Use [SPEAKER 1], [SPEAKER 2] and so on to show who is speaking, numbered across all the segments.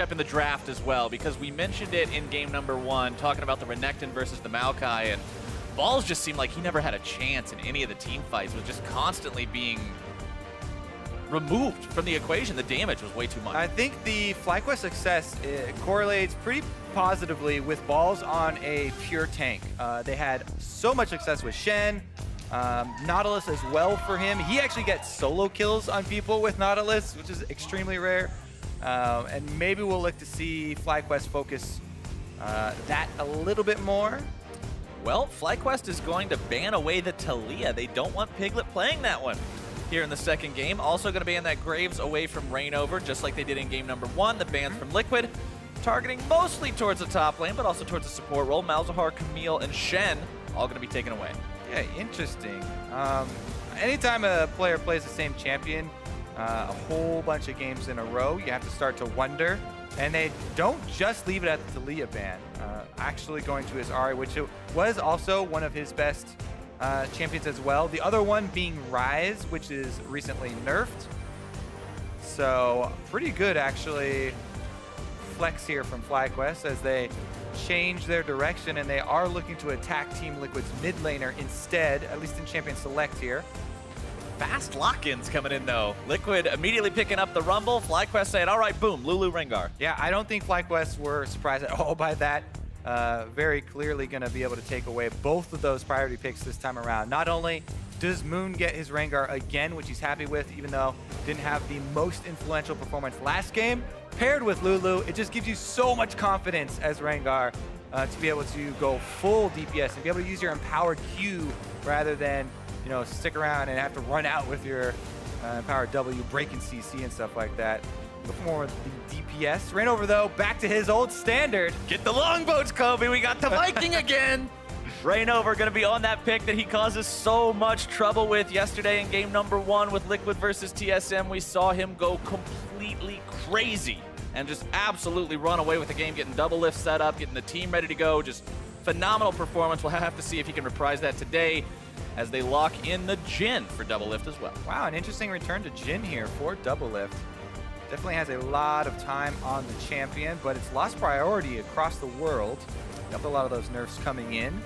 [SPEAKER 1] up in the draft as well, because we mentioned it in game number 1, talking about the Renekton versus the Maokai, and Balls just seemed like he never had a chance in any of the team fights, was just constantly being removed from the equation. The damage was way too much.
[SPEAKER 2] I think the FlyQuest success correlates pretty positively with Balls on a pure tank. They had so much success with Shen, Nautilus as well for him. He actually gets solo kills on people with Nautilus, which is extremely rare. And maybe we'll look to see FlyQuest focus that a little bit more.
[SPEAKER 1] Well, FlyQuest is going to ban away the Taliyah. They don't want Piglet playing that one here in the second game. Also going to ban that Graves away from ReignOver, just like they did in game number 1. The bans from Liquid, targeting mostly towards the top lane, but also towards the support role. Malzahar, Camille, and Shen all going to be taken away.
[SPEAKER 2] Yeah, interesting. Anytime a player plays the same champion a whole bunch of games in a row, you have to start to wonder. And they don't just leave it at the Taliyah ban. Actually going to his Ahri, which was also one of his best champions as well. The other one being Ryze, which is recently nerfed. So pretty good, actually, flex here from FlyQuest as they change their direction, and they are looking to attack Team Liquid's mid laner instead, at least in Champion Select here.
[SPEAKER 1] Fast lock-ins coming in, though. Liquid immediately picking up the Rumble. FlyQuest saying, all right, boom, Lulu, Rengar.
[SPEAKER 2] Yeah, I don't think FlyQuest were surprised at all by that. Very clearly going to be able to take away both of those priority picks this time around. Not only does Moon get his Rengar again, which he's happy with, even though didn't have the most influential performance last game, paired with Lulu, it just gives you so much confidence as Rengar to be able to go full DPS and be able to use your empowered Q rather than, you know, stick around and have to run out with your empowered W, breaking CC and stuff like that. Look more with the DPS. ReignOver, though, back to his old standard.
[SPEAKER 1] Get the longboats, Kobe. We got the Viking again. ReignOver going to be on that pick that he causes so much trouble with yesterday in game number 1 with Liquid versus TSM. We saw him go completely crazy and just absolutely run away with the game, getting DoubleLift set up, getting the team ready to go. Just phenomenal performance. We'll have to see if he can reprise that today as they lock in the Jhin for DoubleLift as well.
[SPEAKER 2] Wow, an interesting return to Jhin here for DoubleLift. Definitely has a lot of time on the champion, but it's lost priority across the world. Got a lot of those nerfs coming in.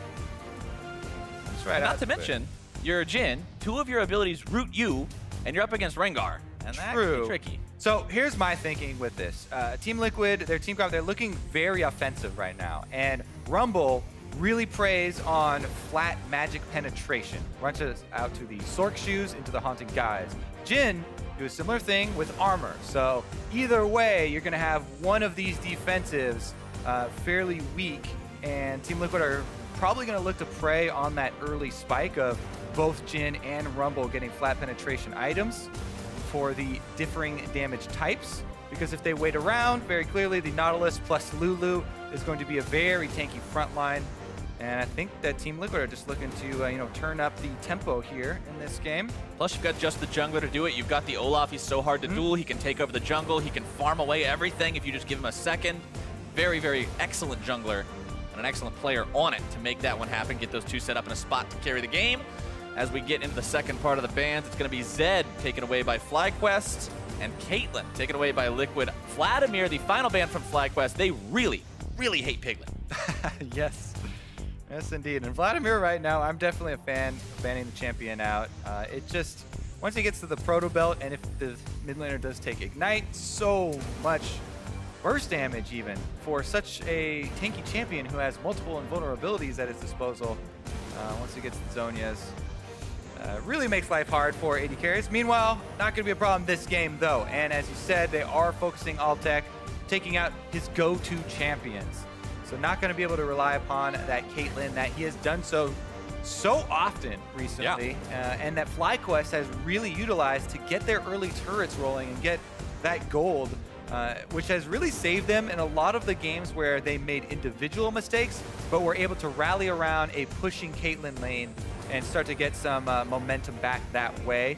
[SPEAKER 2] Right.
[SPEAKER 1] Not to mention, you're a Jhin, 2 of your abilities root you, and you're up against Rengar. And that can be tricky.
[SPEAKER 2] So here's my thinking with this. Team Liquid, their team comp, they're looking very offensive right now. And Rumble really preys on flat magic penetration. Runs us out to the Sork shoes, into the Haunting Guise. Jhin do a similar thing with armor. So either way, you're going to have one of these defensives fairly weak, and Team Liquid are probably going to look to prey on that early spike of both Jhin and Rumble getting flat penetration items for the differing damage types. Because if they wait around, very clearly the Nautilus plus Lulu is going to be a very tanky front line. And I think that Team Liquid are just looking to you know, turn up the tempo here in this game.
[SPEAKER 1] Plus, you've got just the jungler to do it. You've got the Olaf. He's so hard to duel. He can take over the jungle. He can farm away everything if you just give him a second. Very, very excellent jungler and an excellent player on it to make that one happen. Get those 2 set up in a spot to carry the game. As we get into the second part of the bans, it's going to be Zed taken away by FlyQuest and Caitlyn taken away by Liquid. Vladimir, the final ban from FlyQuest. They really, really hate Piglet.
[SPEAKER 2] Yes. Yes, indeed. And Vladimir right now, I'm definitely a fan of banning the champion out. It just, once he gets to the Proto Belt, and if the mid laner does take Ignite, so much burst damage even for such a tanky champion who has multiple invulnerabilities at his disposal. Once he gets the Zhonya's, really makes life hard for AD carries. Meanwhile, not going to be a problem this game though. And as you said, they are focusing Altec, taking out his go-to champions. So not going to be able to rely upon that Caitlyn that he has done so often recently, and that FlyQuest has really utilized to get their early turrets rolling and get that gold. Which has really saved them in a lot of the games where they made individual mistakes, but were able to rally around a pushing Caitlyn lane and start to get some momentum back that way.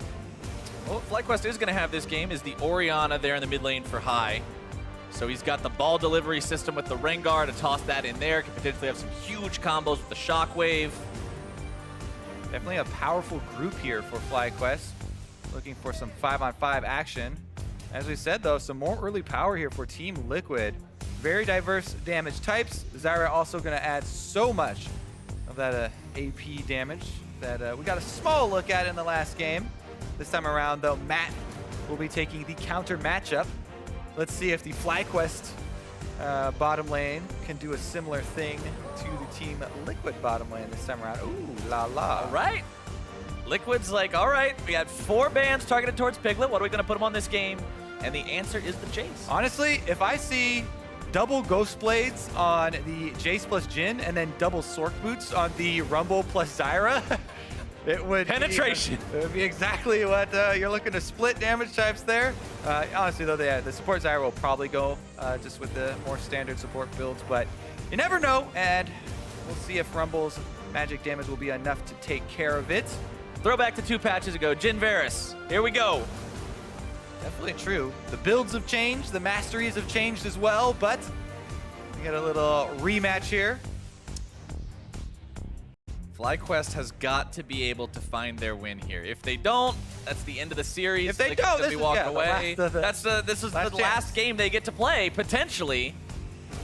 [SPEAKER 1] Well, FlyQuest is going to have this game is the Orianna there in the mid lane for high. So he's got the ball delivery system with the Rengar to toss that in there. Can potentially have some huge combos with the Shockwave.
[SPEAKER 2] Definitely a powerful group here for FlyQuest. Looking for some 5-on-5 action. As we said, though, some more early power here for Team Liquid. Very diverse damage types. Zyra also going to add so much of that AP damage that we got a small look at in the last game. This time around, though, Matt will be taking the counter matchup. Let's see if the FlyQuest bottom lane can do a similar thing to the Team Liquid bottom lane this time around. Ooh, la la.
[SPEAKER 1] All right. Liquid's like, all right, we got 4 bans targeted towards Piglet. What are we going to put him on this game? And the answer is the Jayce.
[SPEAKER 2] Honestly, if I see double Ghost Blades on the Jayce plus Jhin and then double Sork Boots on the Rumble plus Zyra, it would
[SPEAKER 1] penetration.
[SPEAKER 2] It would be exactly what you're looking to split damage types there. Honestly, though, the support Zyra will probably go just with the more standard support builds, but you never know, and we'll see if Rumble's magic damage will be enough to take care of it.
[SPEAKER 1] Throwback to 2 patches ago, Jhin Varus. Here we go.
[SPEAKER 2] Definitely true. The builds have changed, the masteries have changed as well, but we got a little rematch here.
[SPEAKER 1] FlyQuest has got to be able to find their win here. If they don't, that's the end of the series.
[SPEAKER 2] If they don't,
[SPEAKER 1] this is away. This is the
[SPEAKER 2] last
[SPEAKER 1] last game they get to play, potentially,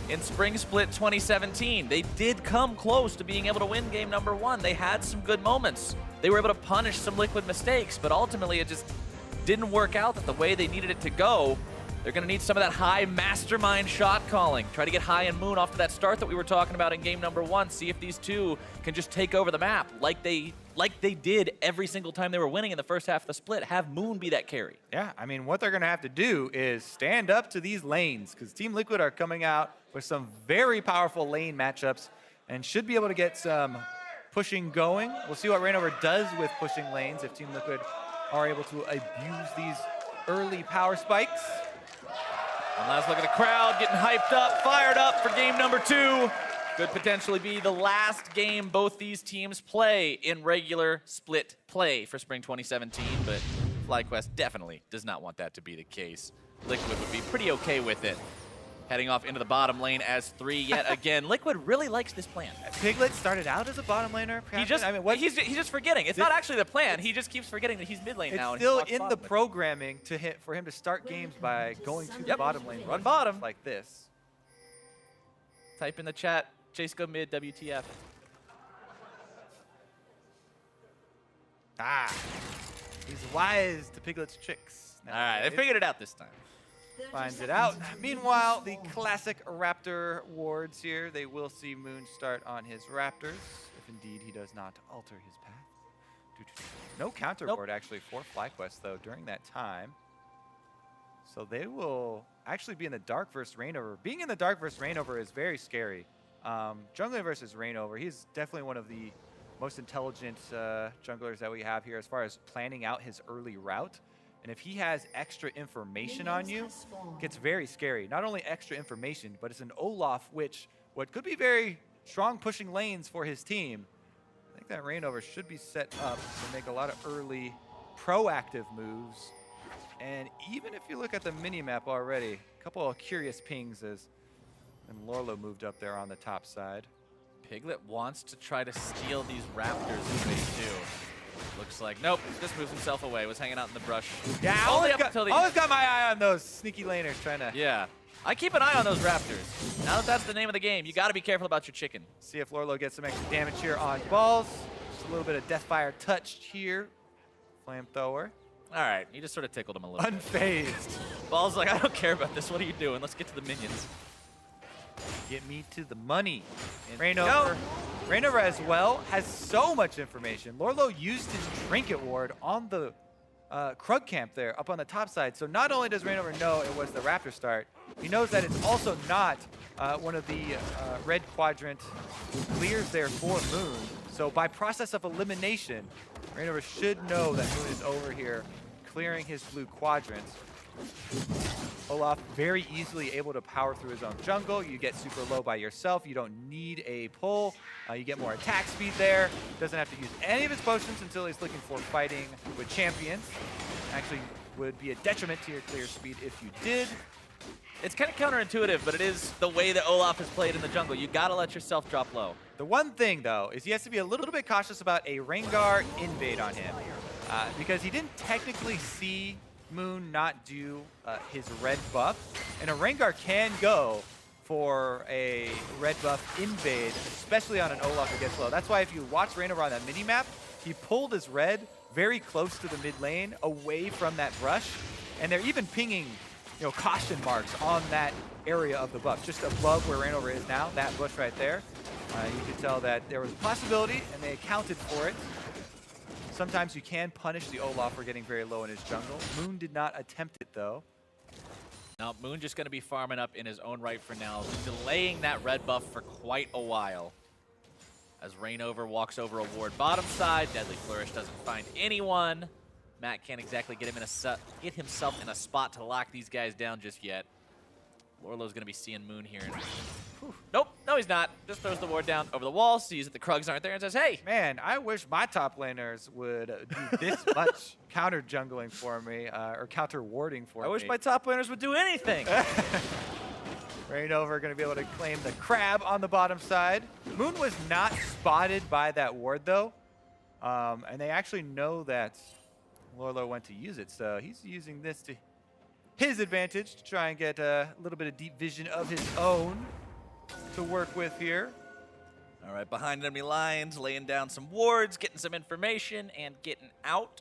[SPEAKER 1] in Spring Split 2017. They did come close to being able to win game number 1. They had some good moments. They were able to punish some Liquid mistakes, but ultimately it just didn't work out that the way they needed it to go. They're going to need some of that high mastermind shot calling. Try to get High and Moon off to that start that we were talking about in game number 1. See if these two can just take over the map like they did every single time they were winning in the first half of the split. Have Moon be that carry.
[SPEAKER 2] Yeah, I mean, what they're going to have to do is stand up to these lanes because Team Liquid are coming out with some very powerful lane matchups and should be able to get some pushing going. We'll see what ReignOver does with pushing lanes if Team Liquid are able to abuse these early power spikes.
[SPEAKER 1] One last look at the crowd getting hyped up, fired up for game number 2. Could potentially be the last game both these teams play in regular split play for Spring 2017, but FlyQuest definitely does not want that to be the case. Liquid would be pretty okay with it. Heading off into the bottom lane as 3 yet again. Liquid really likes this plan.
[SPEAKER 2] Piglet started out as a bottom laner.
[SPEAKER 1] He's just forgetting. It's not actually the plan. He just keeps forgetting that he's mid lane now.
[SPEAKER 2] It's still in the programming for him to start games by going to the bottom lane.
[SPEAKER 1] Run bottom.
[SPEAKER 2] Like this.
[SPEAKER 1] Type in the chat, Jayce go mid, WTF.
[SPEAKER 2] Ah, he's wise to Piglet's tricks.
[SPEAKER 1] All right, they figured it out this time.
[SPEAKER 2] Finds it out. Meanwhile, the classic Raptor wards here. They will see Moon start on his Raptors, if indeed he does not alter his path. No counter ward actually for FlyQuest though during that time. So they will actually be in the dark versus ReignOver. Being in the dark versus ReignOver is very scary. Jungler versus ReignOver, he's definitely one of the most intelligent junglers that we have here as far as planning out his early route. And if he has extra information on you, it gets very scary. Not only extra information, but it's an Olaf, which what could be very strong pushing lanes for his team. I think that ReignOver should be set up to make a lot of early proactive moves. And even if you look at the mini-map already, a couple of curious pings as and Lourlo moved up there on the top side.
[SPEAKER 1] Piglet wants to try to steal these Raptors in phase 2. Looks like, nope, just moves himself away, was hanging out in the brush.
[SPEAKER 2] Yeah, I always got my eye on those sneaky laners trying to...
[SPEAKER 1] Yeah, I keep an eye on those Raptors. Now that that's the name of the game, you got to be careful about your chicken.
[SPEAKER 2] See if Lourlo gets some extra damage here on balls. Just a little bit of Deathfire touched here. Flamethrower.
[SPEAKER 1] All right, you just sort of tickled him a little bit.
[SPEAKER 2] Unfazed.
[SPEAKER 1] Ball's like, I don't care about this, what are you doing? Let's get to the minions.
[SPEAKER 2] Get me to the money. And ReignOver as well has so much information. Lourlo used his trinket ward on the Krug camp there up on the top side. So not only does ReignOver know it was the Raptor start, he knows that it's also not one of the red quadrant clears there for Moon. So by process of elimination, ReignOver should know that Moon is over here clearing his blue quadrant. Olaf very easily able to power through his own jungle. You get super low by yourself. You don't need a pull. You get more attack speed there. Doesn't have to use any of his potions until he's looking for fighting with champions. Actually would be a detriment to your clear speed if you did.
[SPEAKER 1] It's kind of counterintuitive, but it is the way that Olaf has played in the jungle. You got to let yourself drop low.
[SPEAKER 2] The one thing, though, is he has to be a little bit cautious about a Rengar invade on him. Because he didn't technically see Moon not do his red buff. And a Rengar can go for a red buff invade, especially on an Olaf against low. That's why if you watch ReignOver on that mini-map, he pulled his red very close to the mid lane, away from that brush, and they're even pinging, you know, caution marks on that area of the buff, just above where ReignOver is now, that bush right there. You could tell that there was a possibility, and they accounted for it. Sometimes you can punish the Olaf for getting very low in his jungle. Moon did not attempt it, though.
[SPEAKER 1] Now, Moon just going to be farming up in his own right for now, delaying that red buff for quite a while. As ReignOver walks over a ward bottom side, Deadly Flourish doesn't find anyone. Matt can't exactly get himself in a spot to lock these guys down just yet. Lourlo's going to be seeing Moon here. Nope, no he's not. Just throws the ward down over the wall, sees that the Krugs aren't there, and says, hey!
[SPEAKER 2] Man, I wish my top laners would do this much counter jungling for me, or counter warding for me.
[SPEAKER 1] I wish my top laners would do anything!
[SPEAKER 2] ReignOver going to be able to claim the crab on the bottom side. Moon was not spotted by that ward, though. And they actually know that Lourlo went to use it, so he's using this to his advantage to try and get a little bit of deep vision of his own to work with here.
[SPEAKER 1] All right, behind enemy lines, laying down some wards, getting some information, and getting out.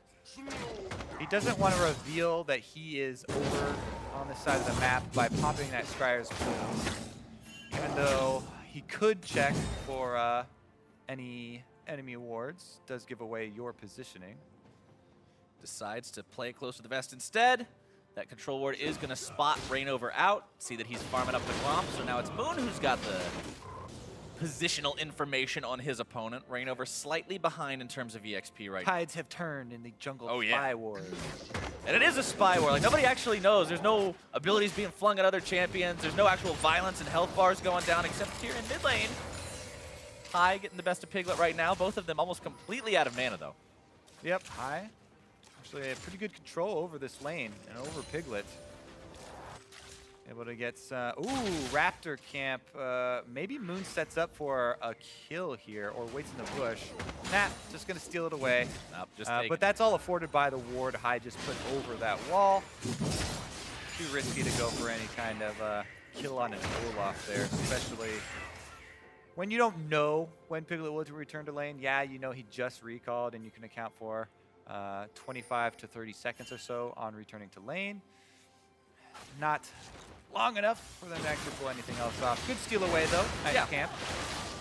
[SPEAKER 2] He doesn't want to reveal that he is over on the side of the map by popping that Scryer's Plume, even though he could check for any enemy wards. Does give away your positioning.
[SPEAKER 1] Decides to play close to the vest instead. That control ward is going to spot ReignOver out. See that he's farming up the Glomp, so now it's Moon who's got the positional information on his opponent. ReignOver slightly behind in terms of EXP right now.
[SPEAKER 2] Tides have turned in the jungle spy wars.
[SPEAKER 1] And it is a spy war. Like, nobody actually knows. There's no abilities being flung at other champions. There's no actual violence and health bars going down, except here in mid lane. High getting the best of Piglet right now. Both of them almost completely out of mana, though.
[SPEAKER 2] Yep, High. Actually, a pretty good control over this lane and over Piglet. Able to get, Raptor camp. Maybe Moon sets up for a kill here or waits in the bush. Nah, just going to steal it away.
[SPEAKER 1] Nope, just
[SPEAKER 2] but that's all afforded by the ward High just put over that wall. Too risky to go for any kind of kill on an Olaf there, especially when you don't know when Piglet will return to lane. Yeah, you know he just recalled, and you can account for 25 to 30 seconds or so on returning to lane. Not long enough for them to actually pull anything else off. Good steal away, though, at camp.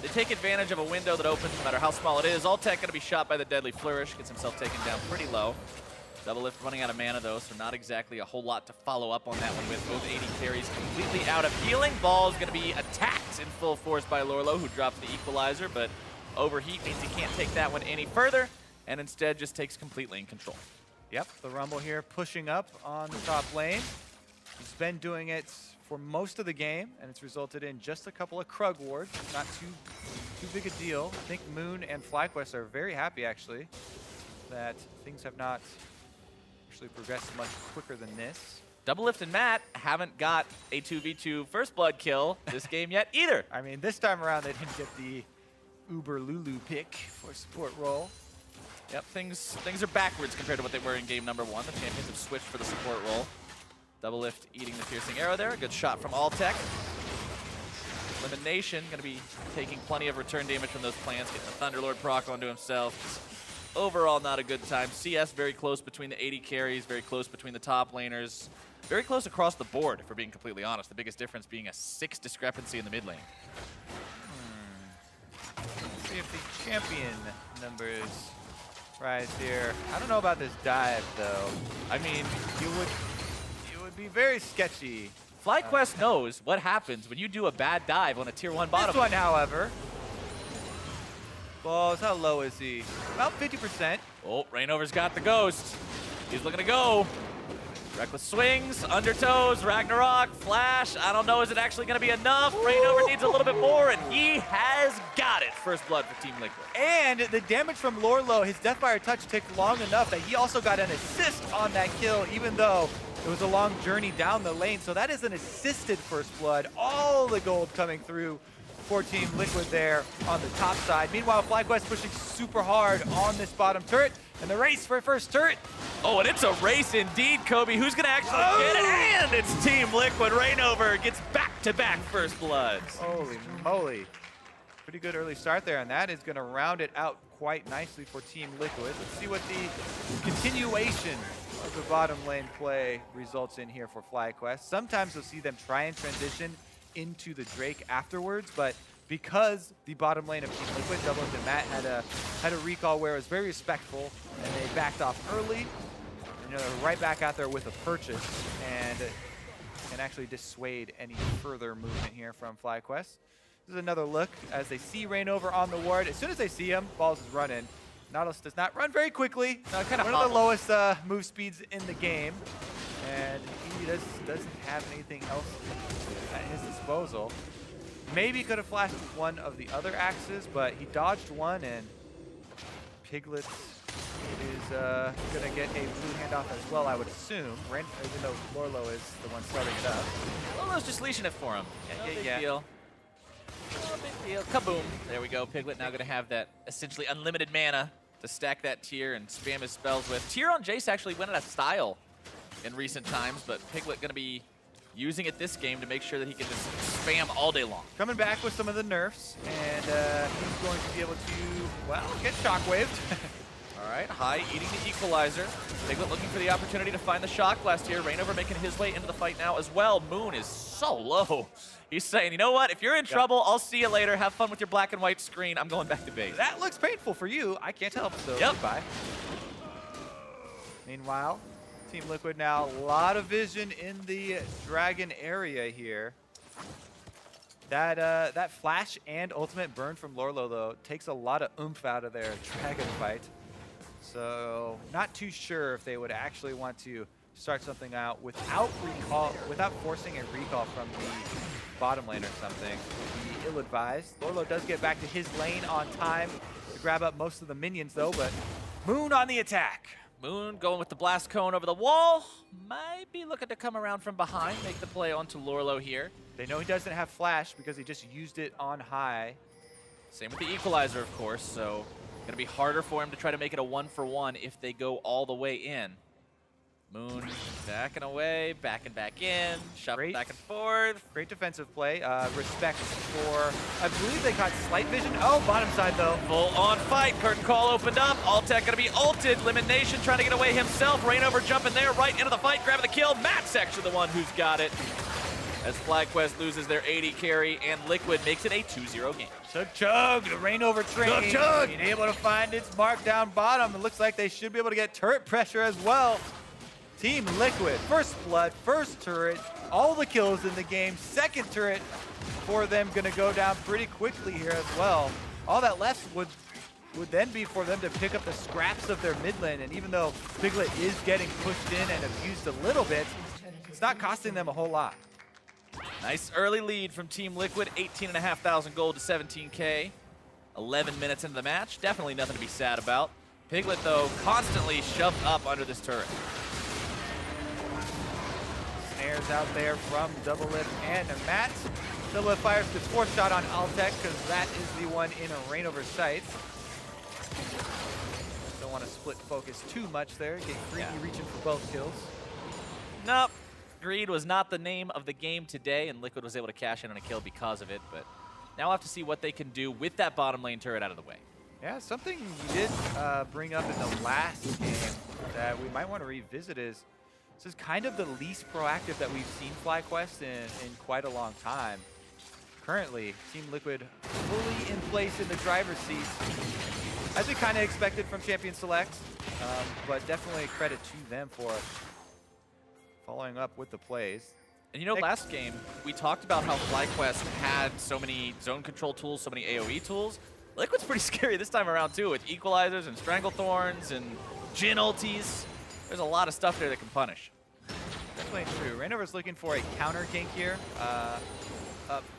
[SPEAKER 1] They take advantage of a window that opens no matter how small it is. Altec going to be shot by the Deadly Flourish. Gets himself taken down pretty low. DoubleLift running out of mana, though, so not exactly a whole lot to follow up on that one with both AD carries completely out of healing. Ball's going to be attacked in full force by Lourlo, who drops the equalizer, but overheat means he can't take that one any further, and instead just takes complete lane control.
[SPEAKER 2] Yep, the Rumble here pushing up on the top lane. He's been doing it for most of the game, and it's resulted in just a couple of Krug wards. Not too big a deal. I think Moon and FlyQuest are very happy, actually, that things have not actually progressed much quicker than this.
[SPEAKER 1] DoubleLift and Matt haven't got a 2v2 first blood kill this game yet either.
[SPEAKER 2] I mean, this time around they didn't get the Uber Lulu pick for support role.
[SPEAKER 1] Yep, things are backwards compared to what they were in game number 1. The champions have switched for the support role. DoubleLift eating the piercing arrow there. A good shot from Altec. Lemonnation going to be taking plenty of return damage from those plants, getting the Thunderlord proc onto himself. Just overall, not a good time. CS very close between the AD carries, very close between the top laners. Very close across the board, if we're being completely honest. The biggest difference being a 6 discrepancy in the mid lane.
[SPEAKER 2] Let's see if the champion numbers rise here. I don't know about this dive, though. I mean, it would be very sketchy.
[SPEAKER 1] FlyQuest knows what happens when you do a bad dive on a tier 1 bottom.
[SPEAKER 2] This one, however. Balls, how low is he? About 50%.
[SPEAKER 1] Oh, ReignOver's got the ghost. He's looking to go. Reckless swings, undertows, Ragnarok, flash. I don't know, is it actually going to be enough? ReignOver needs a little bit more, and he has got it. First blood for Team Liquid.
[SPEAKER 2] And the damage from Lourlo, his Deathfire touch took long enough that he also got an assist on that kill, even though it was a long journey down the lane. So that is an assisted first blood. All the gold coming through for Team Liquid there on the top side. Meanwhile, FlyQuest pushing super hard on this bottom turret, and the race for first turret.
[SPEAKER 1] Oh, and it's a race indeed, Kobe. Who's going to actually get it? And it's Team Liquid. ReignOver gets back-to-back first bloods.
[SPEAKER 2] Holy moly. Pretty good early start there, and that is going to round it out quite nicely for Team Liquid. Let's see what the continuation of the bottom lane play results in here for FlyQuest. Sometimes you'll see them try and transition into the Drake afterwards, but because the bottom lane of Team Liquid, DoubleLift and Matt had a recall where it was very respectful, and they backed off early. You know, they're right back out there with a purchase, and can actually dissuade any further movement here from FlyQuest. This is another look as they see ReignOver on the ward. As soon as they see him, Balls is running. Nautilus does not run very quickly. One of the lowest move speeds in the game, and he doesn't have anything else at his disposal. Maybe could have flashed one of the other axes, but he dodged one, and Piglet is going to get a blue handoff as well, I would assume, even though Lourlo is the one starting it up.
[SPEAKER 1] Lourlo's just leashing it for him. No big deal. No big deal. Kaboom. There we go. Piglet now going to have that essentially unlimited mana to stack that tier and spam his spells with. Tier on Jayce actually went out of style in recent times, but Piglet going to be using it this game to make sure that he can just spam all day long.
[SPEAKER 2] Coming back with some of the nerfs, and he's going to be able to, well, get shockwaved.
[SPEAKER 1] All right, High eating the equalizer. Piglet looking for the opportunity to find the shock blast here. ReignOver making his way into the fight now as well. Moon is so low. He's saying, you know what? If you're in trouble, I'll see you later. Have fun with your black and white screen. I'm going back to base.
[SPEAKER 2] That looks painful for you. I can't help, so goodbye. Meanwhile, Team Liquid now, a lot of vision in the dragon area here. That flash and ultimate burn from Lourlo, though, takes a lot of oomph out of their dragon fight. So not too sure if they would actually want to start something out without forcing a recall from the bottom lane or something. Would be ill-advised. Lourlo does get back to his lane on time to grab up most of the minions, though, but Moon on the attack.
[SPEAKER 1] Moon going with the blast cone over the wall. Might be looking to come around from behind, make the play onto Lourlo here.
[SPEAKER 2] They know he doesn't have flash because he just used it on high.
[SPEAKER 1] Same with the equalizer, of course, so gonna be harder for him to try to make it a 1-for-1 if they go all the way in. Moon backing away, backing back in, shoving back and forth.
[SPEAKER 2] Great defensive play. Respect for, I believe they caught slight vision. Oh, bottom side though.
[SPEAKER 1] Full on fight. Curtain call opened up. Altec gonna be ulted. Lemonnation trying to get away himself. ReignOver jumping there, right into the fight, grabbing the kill. Matt's actually the one who's got it. As FlyQuest loses their AD carry and Liquid makes it a 2-0 game.
[SPEAKER 2] Chug, the ReignOver train. Chug, being able to find its mark down bottom. It looks like they should be able to get turret pressure as well. Team Liquid, first blood, first turret, all the kills in the game. Second turret for them gonna go down pretty quickly here as well. All that left would then be for them to pick up the scraps of their mid lane, and even though Piglet is getting pushed in and abused a little bit, it's not costing them a whole lot.
[SPEAKER 1] Nice early lead from Team Liquid, 18,500 gold to 17K. 11 minutes into the match, definitely nothing to be sad about. Piglet, though, constantly shoved up under this turret.
[SPEAKER 2] Snares out there from DoubleLift and Matt. DoubleLift fires the 4th shot on Altec because that is the one in a ReignOver sight. Don't want to split focus too much there. Get greedy reaching for both kills.
[SPEAKER 1] Nope. Greed was not the name of the game today, and Liquid was able to cash in on a kill because of it, but now we'll have to see what they can do with that bottom lane turret out of the way.
[SPEAKER 2] Yeah, something you did bring up in the last game that we might want to revisit is this is kind of the least proactive that we've seen FlyQuest in quite a long time. Currently, Team Liquid fully in place in the driver's seat, as we kind of expected from Champion Select, but definitely credit to them for following up with the plays.
[SPEAKER 1] And you know, last game, we talked about how FlyQuest had so many zone control tools, so many AoE tools. Liquid's pretty scary this time around too, with equalizers and Stranglethorns and Jhin ultis. There's a lot of stuff there that can punish.
[SPEAKER 2] Definitely true. ReignOver's looking for a counter gank here,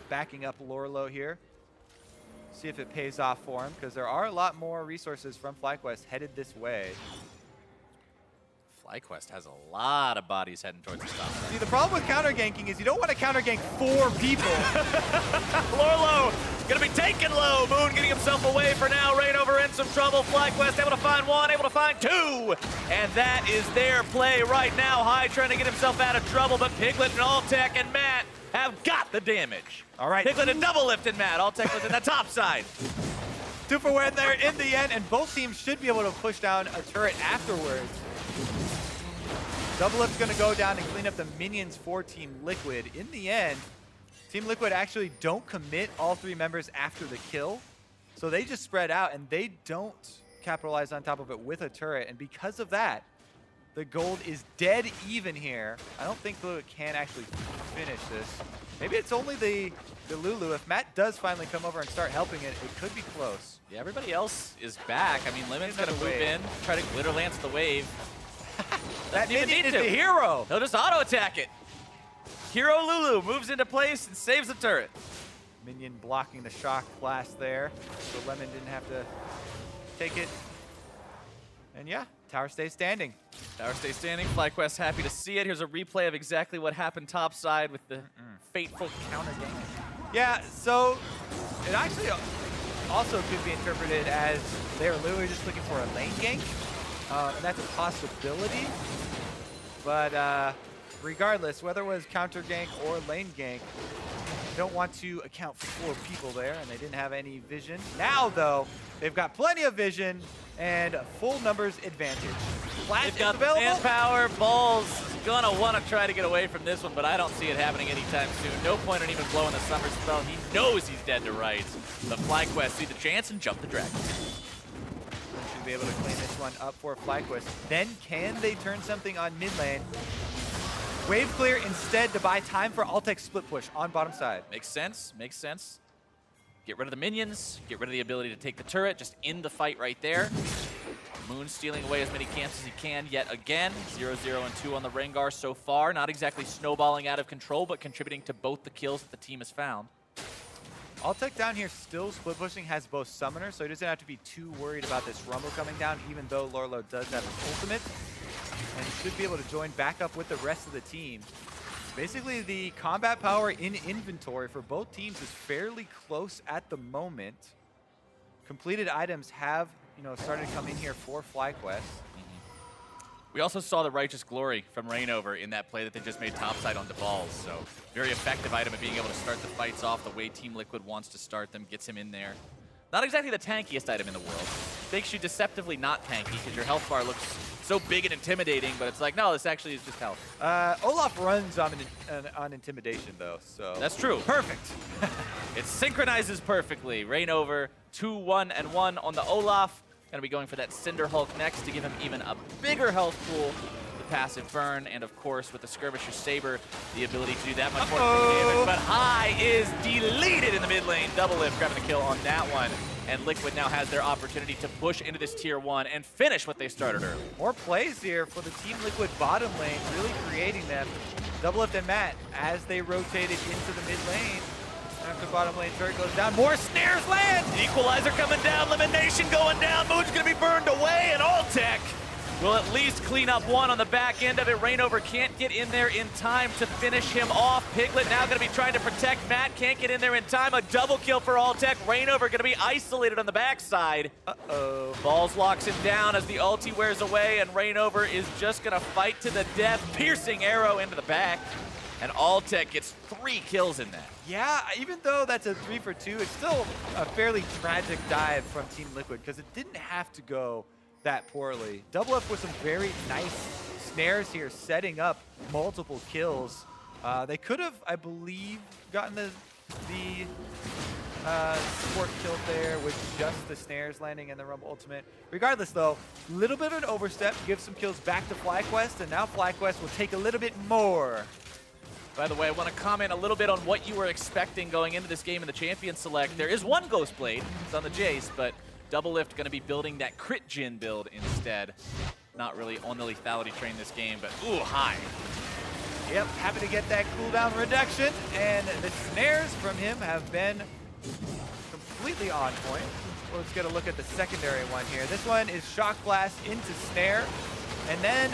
[SPEAKER 2] backing up Lourlo here. See if it pays off for him, because there are a lot more resources from FlyQuest headed this way.
[SPEAKER 1] FlyQuest has a lot of bodies heading towards the top.
[SPEAKER 2] See, the problem with counter ganking is you don't want to counter gank 4 people.
[SPEAKER 1] Lourlo gonna be taken low. Moon getting himself away for now. ReignOver in some trouble. FlyQuest able to find 1, able to find 2. And that is their play right now. High trying to get himself out of trouble, but Piglet and Altec and Matt have got the damage.
[SPEAKER 2] All right.
[SPEAKER 1] Piglet and DoubleLift and Matt. Altec was in the top side.
[SPEAKER 2] 2 for 1 there in the end, and both teams should be able to push down a turret afterwards. DoubleLift's gonna go down and clean up the minions for Team Liquid. In the end, Team Liquid actually don't commit all 3 members after the kill. So they just spread out and they don't capitalize on top of it with a turret. And because of that, the gold is dead even here. I don't think Lulu can actually finish this. Maybe it's only the Lulu. If Matt does finally come over and start helping it, it could be close.
[SPEAKER 1] Yeah, everybody else is back. I mean, Lemon's gonna move in, try to glitter lance the wave.
[SPEAKER 2] That minion is the hero.
[SPEAKER 1] He'll just auto attack it. Hero Lulu moves into place and saves the turret.
[SPEAKER 2] Minion blocking the shock blast there, so Lemon didn't have to take it. And yeah, tower stays standing.
[SPEAKER 1] Tower stays standing. FlyQuest happy to see it. Here's a replay of exactly what happened topside with the fateful counter game.
[SPEAKER 2] Yeah, so it actually also could be interpreted as they're literally just looking for a lane gank. And that's a possibility. But regardless, whether it was counter gank or lane gank, you don't want to account for 4 people there, and they didn't have any vision. Now, though, they've got plenty of vision and full numbers advantage. Flash
[SPEAKER 1] They've got
[SPEAKER 2] is available.
[SPEAKER 1] manpower. Balls gonna want to try to get away from this one, but I don't see it happening anytime soon. No point in even blowing the summer spell. He knows he's dead to rights. But FlyQuest see the chance and jump the dragon.
[SPEAKER 2] Should be able to clean this one up for FlyQuest. Then can they turn something on mid lane? Wave clear instead to buy time for Altec's split push on bottom side.
[SPEAKER 1] Makes sense, makes sense. Get rid of the minions, get rid of the ability to take the turret, just end the fight right there. Moon stealing away as many camps as he can yet again. 0-0 and 2 on the Rengar so far. Not exactly snowballing out of control, but contributing to both the kills that the team has found.
[SPEAKER 2] Altec down here still split pushing, has both summoners, so he doesn't have to be too worried about this Rumble coming down, even though Lourlo does have an ultimate. And he should be able to join back up with the rest of the team. Basically, the combat power in inventory for both teams is fairly close at the moment. Completed items have, started to come in here for FlyQuest.
[SPEAKER 1] We also saw the Righteous Glory from ReignOver in that play that they just made topside on Balls. So very effective item at being able to start the fights off the way Team Liquid wants to start them, gets him in there. Not exactly the tankiest item in the world. Makes you deceptively not tanky because your health bar looks so big and intimidating, but it's like, no, this actually is just health.
[SPEAKER 2] Olaf runs on intimidation though, so.
[SPEAKER 1] That's true. Perfect. It synchronizes perfectly. ReignOver 2-1-1 on the Olaf. Gonna be going for that Cinder Hulk next to give him even a bigger health pool. The passive burn, and of course with the Skirmisher Saber, the ability to do that much more damage. But High is deleted in the mid lane. DoubleLift grabbing the kill on that one. And Liquid now has their opportunity to push into this tier 1 and finish what they started early.
[SPEAKER 2] More plays here for the Team Liquid bottom lane, really creating them. DoubleLift and Matt, as they rotated into the mid lane, after bottom lane turret goes down, more snares land!
[SPEAKER 1] Equalizer coming down, Lemonnation going down, Moon's gonna be burned away, and Altec will at least clean up one on the back end of it. ReignOver can't get in there in time to finish him off. Piglet now gonna be trying to protect Matt, can't get in there in time. A double kill for Altec. ReignOver gonna be isolated on the backside. Balls locks him down as the ulti wears away, and ReignOver is just gonna fight to the death. Piercing arrow into the back. And Altec gets 3 kills in that.
[SPEAKER 2] Yeah, even though that's a 3 for 2, it's still a fairly tragic dive from Team Liquid because it didn't have to go that poorly. DoubleLift with some very nice snares here, setting up multiple kills. They could have, I believe, gotten the support kill there with just the snares landing and the Rumble ultimate. Regardless, though, a little bit of an overstep, gives some kills back to FlyQuest, and now FlyQuest will take a little bit more.
[SPEAKER 1] By the way, I want to comment a little bit on what you were expecting going into this game in the Champion Select. There is one Ghost Blade, it's on the Jayce, but DoubleLift going to be building that crit Jhin build instead. Not really on the lethality train this game, but ooh, High.
[SPEAKER 2] Yep, happy to get that cooldown reduction, and the snares from him have been completely on point. Let's get a look at the secondary one here. This one is Shock Blast into Snare, and then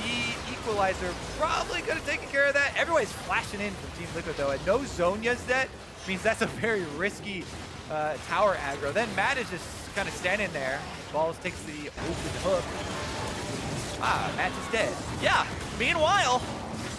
[SPEAKER 2] the equalizer probably could have taken care of that. Everybody's flashing in from Team Liquid though, and no Zhonya's dead means that's a very risky tower aggro. Then Matt is just kind of standing there. Balls takes the open hook. Matt is dead.
[SPEAKER 1] Yeah, meanwhile,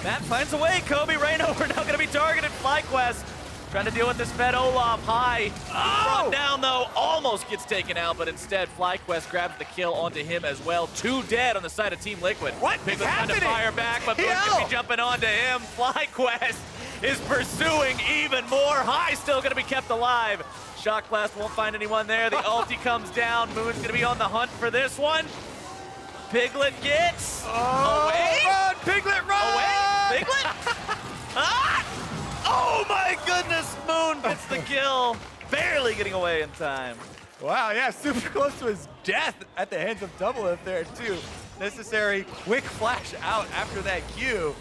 [SPEAKER 1] Matt finds a way. Kobe ReignOver now going to be targeted. FlyQuest trying to deal with this Fed Olaf high. Brought down though, almost gets taken out, but instead FlyQuest grabs the kill onto him as well. 2 dead on the side of Team Liquid.
[SPEAKER 2] What is
[SPEAKER 1] Piglet's trying to fire back, but Boom's going to be jumping onto him. FlyQuest is pursuing even more. High still going to be kept alive. Shock Blast won't find anyone there. The ulti comes down. Moon's going to be on the hunt for this one. Piglet gets away.
[SPEAKER 2] Run, Piglet, run!
[SPEAKER 1] Away? Piglet? Oh my goodness, Moon gets the kill. Barely getting away in time.
[SPEAKER 2] Wow, yeah, super close to his death at the hands of DoubleLift there too. Necessary quick flash out after that Q.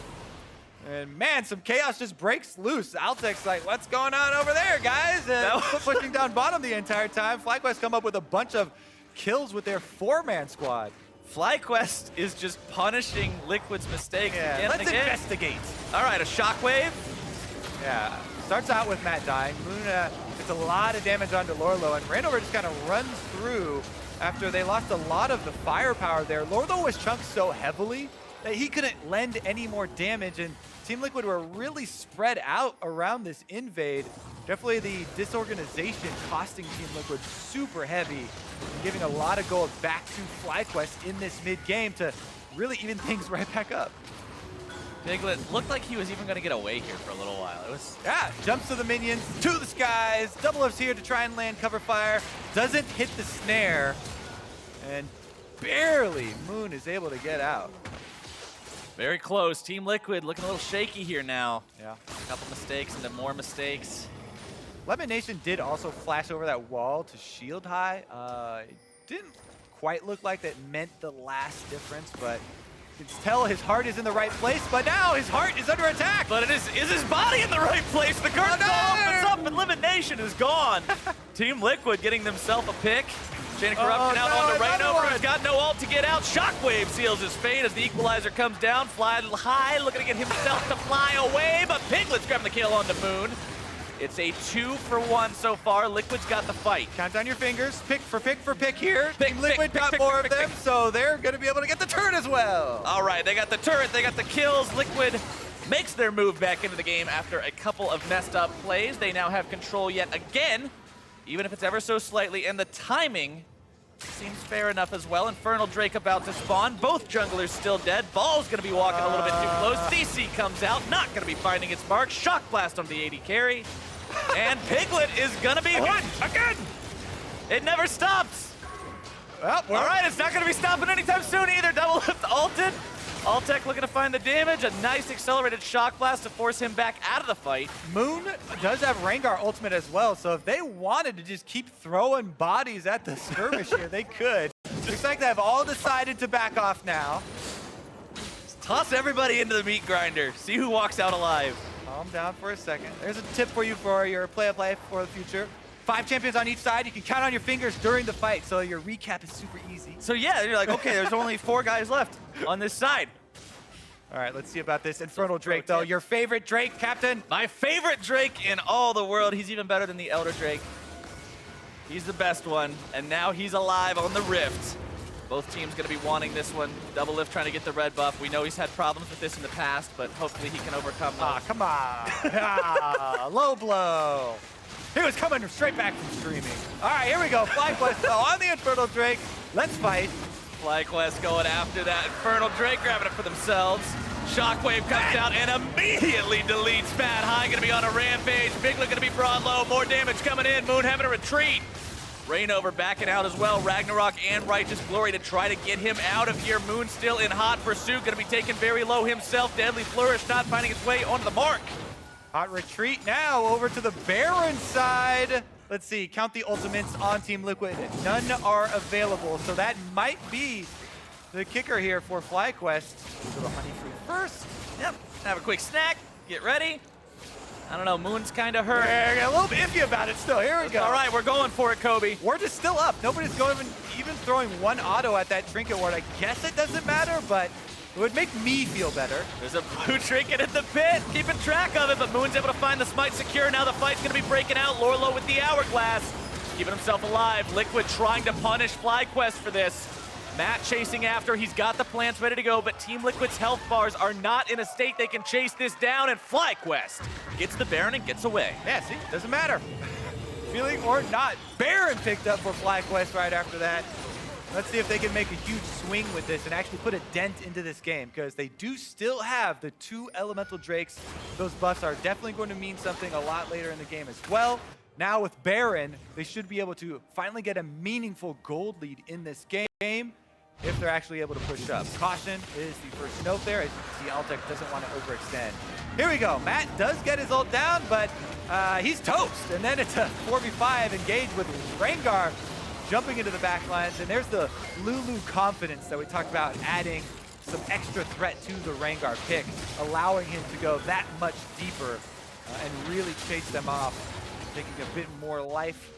[SPEAKER 2] And man, some chaos just breaks loose. Altec's like, what's going on over there, guys? And pushing down bottom the entire time. FlyQuest come up with a bunch of kills with their 4-man squad.
[SPEAKER 1] FlyQuest is just punishing Liquid's mistakes again and
[SPEAKER 2] let's
[SPEAKER 1] again.
[SPEAKER 2] investigate.
[SPEAKER 1] All right, a shockwave.
[SPEAKER 2] Yeah, starts out with Matt dying. Moon gets a lot of damage onto Lourlo, and ReignOver just kind of runs through after they lost a lot of the firepower there. Lourlo was chunked so heavily that he couldn't lend any more damage, and Team Liquid were really spread out around this invade. Definitely the disorganization costing Team Liquid super heavy, and giving a lot of gold back to FlyQuest in this mid-game to really even things right back up.
[SPEAKER 1] Piglet looked like he was even going to get away here for a little while. It was
[SPEAKER 2] jumps to the minions, to the skies. DoubleLift's here to try and land cover fire. Doesn't hit the snare, and barely Moon is able to get out.
[SPEAKER 1] very close. Team Liquid looking a little shaky here now.
[SPEAKER 2] Yeah.
[SPEAKER 1] A couple mistakes and then more mistakes.
[SPEAKER 2] Lemonnation did also flash over that wall to shield high. It didn't quite look like that meant the last difference, but you can tell his heart is in the right place, but now his heart is under attack.
[SPEAKER 1] But is his body in the right place? The curtain opens up and Lemonnation is gone. Team Liquid getting themselves a pick. Chain of Corruption out onto ReignOver. He's got no ult to get out. Shockwave seals his fate as the equalizer comes down. Fly high, looking to get himself to fly away, but Piglet's grabbing the kill onto Moon. It's a 2-for-1 so far. Liquid's got the fight.
[SPEAKER 2] Count down your fingers. Pick for pick here.
[SPEAKER 1] Pick,
[SPEAKER 2] Team Liquid got more of them, so they're going to be able to get the turret as well.
[SPEAKER 1] All right, they got the turret, they got the kills. Liquid makes their move back into the game after a couple of messed up plays. They now have control yet again, even if it's ever so slightly, and the timing seems fair enough as well. Infernal Drake about to spawn. Both junglers still dead. Ball's going to be walking a little bit too close. DC comes out, not going to be finding its mark. Shock Blast on the AD carry. And Piglet is going to be hit again. It never stops.
[SPEAKER 2] Well,
[SPEAKER 1] all right, it's not going to be stopping anytime soon either. DoubleLift ulted. Altec looking to find the damage. A nice accelerated Shock Blast to force him back out of the fight.
[SPEAKER 2] Moon does have Rengar ultimate as well, so if they wanted to just keep throwing bodies at the skirmish here, they could. Looks like they have all decided to back off now.
[SPEAKER 1] Just toss everybody into the meat grinder. See who walks out alive.
[SPEAKER 2] Calm down for a second. There's a tip for you for your play-of-play for the future. 5 champions on each side. You can count on your fingers during the fight, so your recap is super easy.
[SPEAKER 1] So yeah, you're like, okay, there's only 4 guys left on this side.
[SPEAKER 2] All right, let's see about this Infernal Drake, though. Your favorite Drake, Captain?
[SPEAKER 1] My favorite Drake in all the world. He's even better than the Elder Drake. He's the best one, and now he's alive on the Rift. Both teams going to be wanting this one. DoubleLift trying to get the red buff. We know he's had problems with this in the past, but hopefully he can overcome those.
[SPEAKER 2] Come on. Low blow. He was coming straight back from streaming. All right, here we go. FlyQuest on the Infernal Drake. Let's fight.
[SPEAKER 1] FlyQuest going after that Infernal Drake, grabbing it for themselves. Shockwave comes out and immediately deletes Bad High. Going to be on a rampage. Piglet going to be brought low. More damage coming in. Moon having a retreat. ReignOver backing out as well. Ragnarok and Righteous Glory to try to get him out of here. Moon still in hot pursuit. Going to be taken very low himself. Deadly Flourish not finding its way onto the mark.
[SPEAKER 2] Hot retreat now over to the Baron side. Let's see, count the ultimates on Team Liquid. None are available, so that might be the kicker here for FlyQuest. To the Honey Fruit first.
[SPEAKER 1] Yep, have a quick snack, get ready. I don't know, Moon's kind of hurt.
[SPEAKER 2] A little bit iffy about it still, here we go.
[SPEAKER 1] All right, we're going for it, Kobe.
[SPEAKER 2] Ward is still up. Nobody's going even throwing one auto at that Trinket Ward. I guess it doesn't matter, but It would make me feel better.
[SPEAKER 1] There's a blue trinket in the pit, keeping track of it, but Moon's able to find the smite secure. Now the fight's gonna be breaking out. Lourlo with the hourglass, keeping himself alive. Liquid trying to punish FlyQuest for this. Matt chasing after, he's got the plants ready to go, but Team Liquid's health bars are not in a state they can chase this down, and FlyQuest gets the Baron and gets away.
[SPEAKER 2] Yeah, see, doesn't matter. Feeling or not, Baron picked up for FlyQuest right after that. Let's see if they can make a huge swing with this and actually put a dent into this game, because they do still have the 2 elemental drakes. Those buffs are definitely going to mean something a lot later in the game as well. Now with Baron, they should be able to finally get a meaningful gold lead in this game if they're actually able to push up. Caution is the first note there. As you can see, Altec doesn't want to overextend. Here we go. Matt does get his ult down, but he's toast. And then it's a 4v5 engage with Rengar jumping into the back lines. And there's the Lulu confidence that we talked about, adding some extra threat to the Rengar pick, allowing him to go that much deeper and really chase them off, taking a bit more life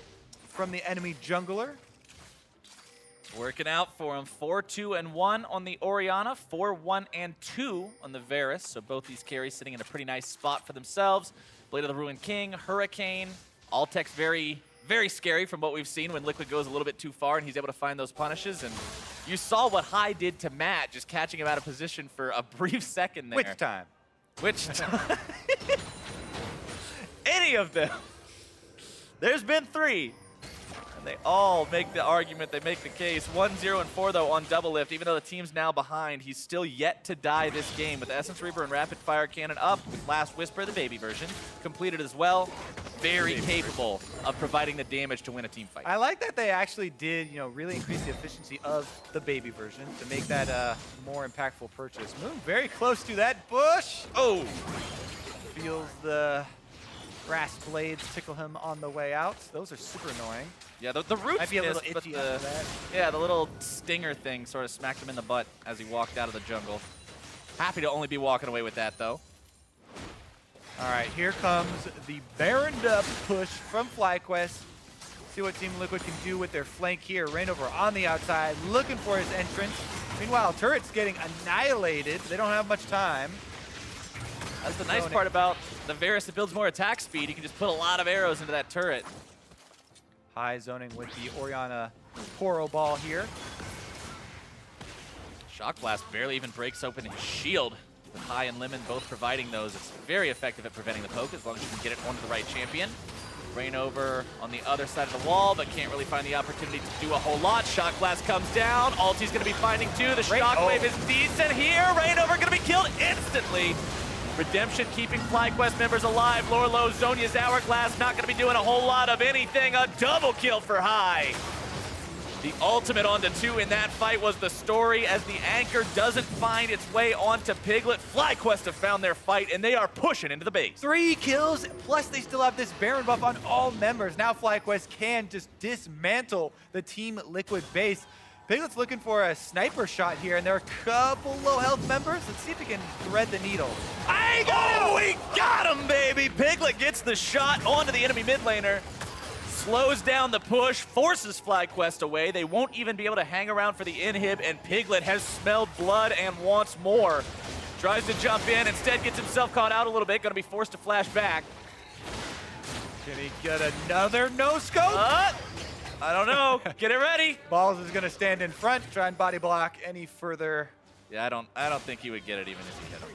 [SPEAKER 2] from the enemy jungler.
[SPEAKER 1] Working out for him. 4-2-1 on the Orianna, 4-1-2 on the Varus. So both these carries sitting in a pretty nice spot for themselves. Blade of the Ruined King, Hurricane. Altec's very, very scary from what we've seen when Liquid goes a little bit too far and he's able to find those punishes. And you saw what High did to Matt, just catching him out of position for a brief second there.
[SPEAKER 2] Which time?
[SPEAKER 1] Which time? Any of them. There's been 3. They all make the argument, they make the case. 1-0-4 though on DoubleLift. Even though the team's now behind, he's still yet to die this game with Essence Reaper and Rapid Fire Cannon up with Last Whisper, the baby version, completed as well. Very capable of providing the damage to win a team fight.
[SPEAKER 2] I like that they actually did, really increase the efficiency of the baby version to make that a more impactful purchase. Moon very close to that bush.
[SPEAKER 1] Oh!
[SPEAKER 2] Feels the grass blades tickle him on the way out. Those are super annoying.
[SPEAKER 1] Yeah, the roots
[SPEAKER 2] might be a little
[SPEAKER 1] missed,
[SPEAKER 2] itchy after that.
[SPEAKER 1] Yeah, the little stinger thing sort of smacked him in the butt as he walked out of the jungle. Happy to only be walking away with that, though.
[SPEAKER 2] All right, here comes the Baroned up push from FlyQuest. See what Team Liquid can do with their flank here. ReignOver on the outside, looking for his entrance. Meanwhile, Turret's getting annihilated. They don't have much time.
[SPEAKER 1] That's the nice part about the Varus. It builds more attack speed. You can just put a lot of arrows into that turret.
[SPEAKER 2] High zoning with the Orianna Poro Ball here.
[SPEAKER 1] Shock Blast barely even breaks open his shield. With High and Lemon both providing those, it's very effective at preventing the poke as long as you can get it onto the right champion. ReignOver on the other side of the wall, but can't really find the opportunity to do a whole lot. Shock Blast comes down. Ulti's going to be finding 2. The Shockwave is decent here. ReignOver going to be killed instantly. Redemption keeping FlyQuest members alive. Lourlo, Zhonya's Hourglass not going to be doing a whole lot of anything. A double kill for High. The ultimate onto 2 in that fight was the story as the anchor doesn't find its way onto Piglet. FlyQuest have found their fight and they are pushing into the base.
[SPEAKER 2] 3 kills, plus they still have this Baron buff on all members. Now FlyQuest can just dismantle the Team Liquid base. Piglet's looking for a sniper shot here, and there are a couple low health members. Let's see if he can thread the needle.
[SPEAKER 1] I got him! We got him, baby! Piglet gets the shot onto the enemy mid laner. Slows down the push, forces FlyQuest away. They won't even be able to hang around for the inhib, and Piglet has smelled blood and wants more. Tries to jump in, instead gets himself caught out a little bit, gonna be forced to flash back.
[SPEAKER 2] Can he get another no-scope?
[SPEAKER 1] I don't know. Get it ready.
[SPEAKER 2] Balls is gonna stand in front, try and body block any further.
[SPEAKER 1] Yeah, I don't think he would get it even if he hit him.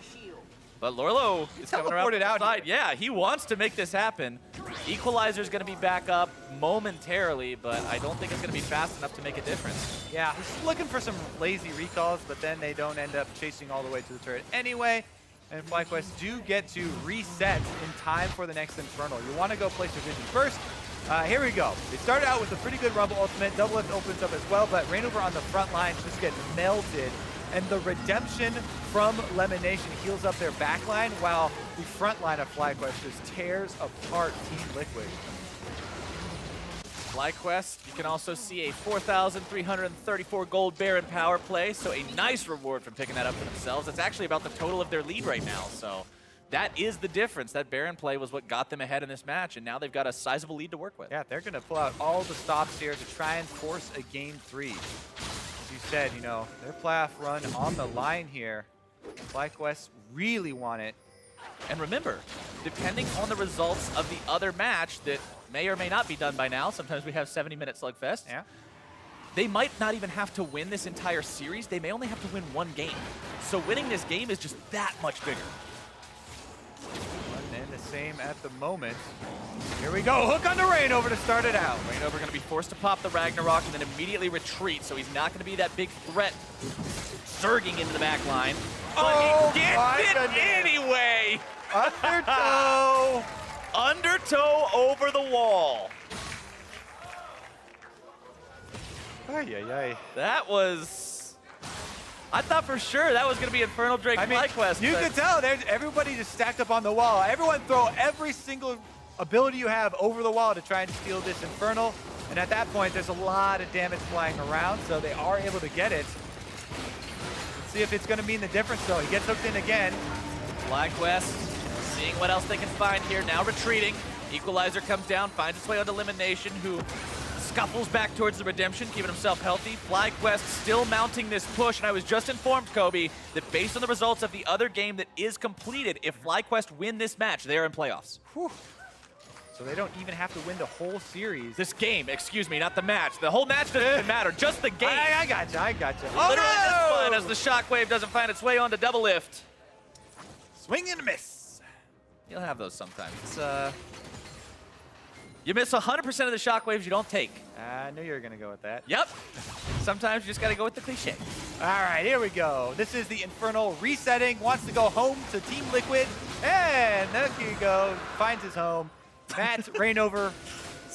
[SPEAKER 1] But Lourlo is coming around the side. Yeah, he wants to make this happen. Equalizer's going to be back up momentarily, but I don't think it's going to be fast enough to make a difference.
[SPEAKER 2] Yeah, he's looking for some lazy recalls, but then they don't end up chasing all the way to the turret anyway. And FlyQuest do get to reset in time for the next Infernal. You want to go place your vision first. Here we go. They started out with a pretty good Rumble ultimate. DoubleLift opens up as well, but ReignOver on the front line just gets melted. And the redemption from Lemonnation heals up their back line, while the front line of FlyQuest just tears apart Team Liquid.
[SPEAKER 1] FlyQuest, you can also see a 4,334 gold Baron power play, so a nice reward from picking that up for themselves. That's actually about the total of their lead right now, so that is the difference. That Baron play was what got them ahead in this match, and now they've got a sizable lead to work with.
[SPEAKER 2] Yeah, they're going to pull out all the stops here to try and force a game 3. as you said, you know, their playoff run on the line here. FlyQuest really want it.
[SPEAKER 1] And remember, depending on the results of the other match that may or may not be done by now, sometimes we have 70-minute slugfest,
[SPEAKER 2] Yeah.
[SPEAKER 1] they might not even have to win this entire series. They may only have to win one game. So winning this game is just that much bigger.
[SPEAKER 2] And the same at the moment. Here we go, hook on the ReignOver to start it out.
[SPEAKER 1] ReignOver going to be forced to pop the Ragnarok and then immediately retreat, so he's not going to be that big threat surging into the back line. But he gets it anyway!
[SPEAKER 2] Undertow!
[SPEAKER 1] Undertow over the wall.
[SPEAKER 2] Ay, ay, ay.
[SPEAKER 1] That was... I thought for sure that was going to be Infernal Drake FlyQuest.
[SPEAKER 2] You could tell, there's everybody just stacked up on the wall. Everyone throw every single ability you have over the wall to try and steal this Infernal. And at that point, there's a lot of damage flying around, so they are able to get it. Let's see if it's going to mean the difference, though. He gets hooked in again.
[SPEAKER 1] FlyQuest seeing what else they can find here, now retreating. Equalizer comes down, finds its way onto Lemonnation, who scuffles back towards the redemption, keeping himself healthy. FlyQuest still mounting this push, and I was just informed, Kobe, that based on the results of the other game that is completed, if FlyQuest win this match, they are in playoffs.
[SPEAKER 2] Whew. So they don't even have to win the whole series.
[SPEAKER 1] This game, excuse me, not the match. The whole match doesn't even matter, just the game.
[SPEAKER 2] I gotcha, I gotcha.
[SPEAKER 1] Literally this fun as the shockwave doesn't find its way onto DoubleLift.
[SPEAKER 2] Swing and a miss.
[SPEAKER 1] You'll have those sometimes. You miss 100% of the shockwaves you don't take.
[SPEAKER 2] I knew you were going to go with that.
[SPEAKER 1] Yep. Sometimes you just got to go with the cliche.
[SPEAKER 2] All right, here we go. This is the Infernal resetting. Wants to go home to Team Liquid. And there you go. Finds his home. Matt, ReignOver,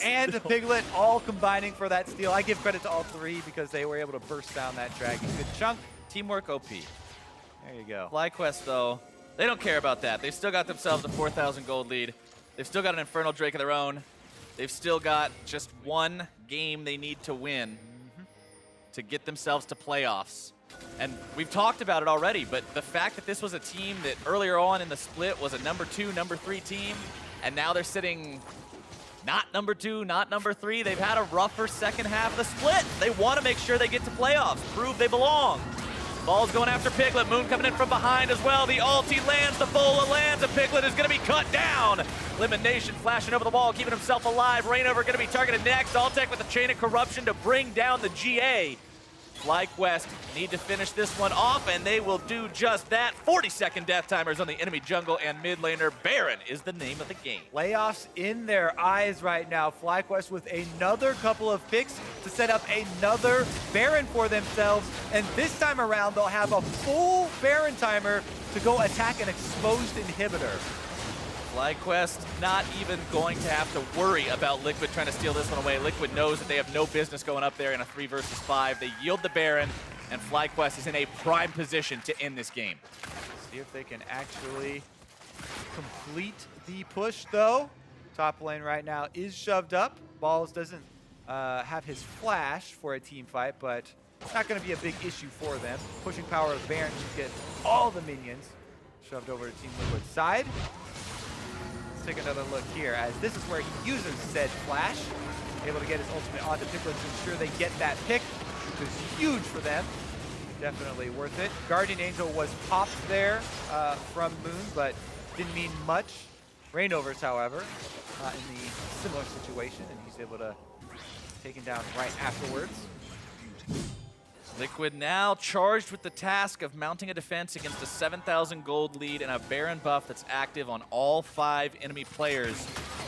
[SPEAKER 2] and the Piglet all combining for that steal. I give credit to all three because they were able to burst down that dragon. Good chunk.
[SPEAKER 1] Teamwork OP.
[SPEAKER 2] There you go.
[SPEAKER 1] FlyQuest, though, they don't care about that. They've still got themselves a 4,000 gold lead. They've still got an Infernal Drake of their own. They've still got just one game they need to win to get themselves to playoffs. And we've talked about it already, but the fact that this was a team that earlier on in the split was a number 2, number 3 team, and now they're sitting not number 2, not number 3. They've had a rougher second half of the split. They want to make sure they get to playoffs, prove they belong. Ball's going after Piglet. Moon coming in from behind as well. The ulti lands, the Bola lands, and Piglet is going to be cut down. Lemonnation flashing over the wall, keeping himself alive. ReignOver going to be targeted next. Altec with the Chain of Corruption to bring down the GA. FlyQuest need to finish this one off, and they will do just that. 40-second death timers on the enemy jungle and mid laner. Baron is the name of the game.
[SPEAKER 2] Playoffs in their eyes right now. FlyQuest with another couple of picks to set up another Baron for themselves. And this time around, they'll have a full Baron timer to go attack an exposed inhibitor.
[SPEAKER 1] FlyQuest not even going to have to worry about Liquid trying to steal this one away. Liquid knows that they have no business going up there in a 3 versus 5. They yield the Baron, and FlyQuest is in a prime position to end this game.
[SPEAKER 2] See if they can actually complete the push, though. Top lane right now is shoved up. Balls doesn't have his flash for a team fight, but not going to be a big issue for them. Pushing power of Baron should get all the minions shoved over to Team Liquid's side. Take another look here, as this is where he uses said flash, able to get his ultimate onto Piglet to ensure they get that pick, which is huge for them. Definitely worth it. Guardian Angel was popped there from Moon, but didn't mean much. ReignOver's, however, in the similar situation, and he's able to take him down right afterwards.
[SPEAKER 1] Liquid now charged with the task of mounting a defense against a 7,000 gold lead and a Baron buff that's active on all 5 enemy players